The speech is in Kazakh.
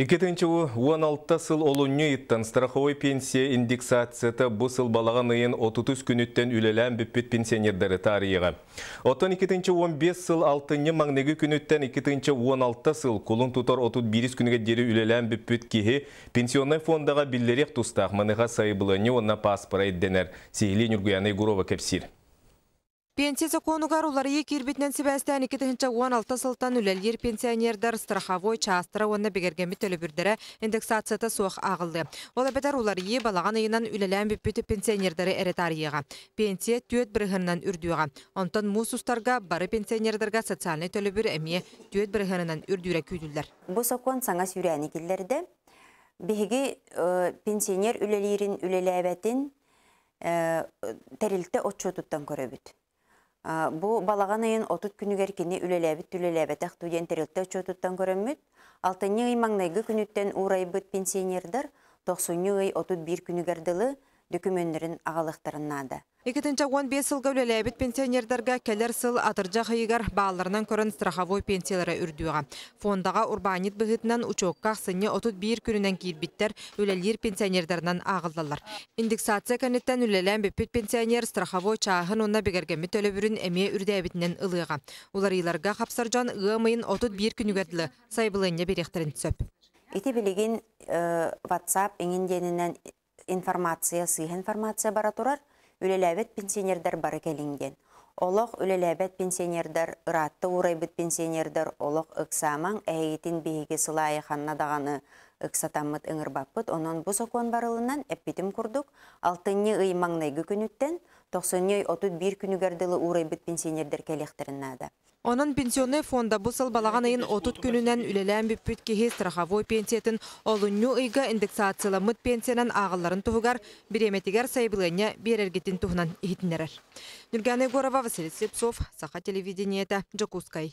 2016 сыл олуңы иттан страховой пенсия индексацията бұл сыл балаған ыйын 33 күніттен үлелән бүппет пенсионердері тарихы. Оттан 2015 сыл 6-ны маңнегі күніттен 2016 сыл кулын тұтар 31 күніге дері үлелән бүппет кеге пенсионный фондаға білдерек тұстақ маныға сайбылыны онна паспора едденер. Сейлен Үргияны Гурова кәпсір. Пенсия законугар улары екербетінен себәстен 2016 сылтан үлелер пенсионердар страховой частыра онна бігергенбі төлібірдері индексацията соқ ағылды. Ол әбетер улары балаған айынан үлелән бүппеті пенсионердары әрі Пенсия түйет бірігінінен үрдуға. Онтан мұсустарға бары пенсионердарға социальный төлібір әме түйет бірігінінен үрдуіре күйділдер. Бұл закон саңа сүйрәні келдерді. Беге пенсионер үлелерін үлеләбәтін тәрілті отчетуттан көрөбіт. Бу балаған айын 30 күнігер кені үлеләбет ақтуден тәрілті отчетуттан көрөммүт. 6-ны ай маңнайғы күніттен урайбыт пенсионердар 90-ны ай 31 күнігерділі документтерин ағалықтарыннады. 2015 сылға үлеләбет пенсионердарға келер сыл атыржа қайығар бағаларынан көрін страховой пенсиялары үрдуға. Фондаға урбанит бұғытынан учокқа сыне 31 күнінен кейірбіттер үлелер пенсионердарынан ағылдалар. Индексация кәнеттен үлелән беппет пенсионер страховой чағын онна бігергемі төлібірін әме үрдәбітінен ылыға. Олар иларға қапсаржан ұғымайын 31 күнігерділі сайбылыне беректерін сөп. Ити білеген WhatsApp еңінденінен сыйх информация бара турар, үлеләбет пенсионердар бары келінген. Олық үлеләбет пенсионердар, ұратты урайбет пенсионердар, олық ұқсаман әйетін бейге сылайы қанна дағаны ұқсатамыт ұңырбаппыт. Онын бұл сокон барылынан әппетім күрдік. 6-ны ый маңнайғы күніттен 90-ны 31 күнігерділі урайбет пенсионердар келектерінады. Onun pensionni fonda bu sıl balağan ayın 30 gününden ülelən büppüt kehe страховой пенсиятын olunyu ıyga indeksatsiyalamıt pensiyanan ağılların tuğugar biremetigar sayıbılığına berergetin tuğunan ihitinlerer. Nurgane Gorova, Vasilij Slепцов, Saha Televideniyete, Jakutskay.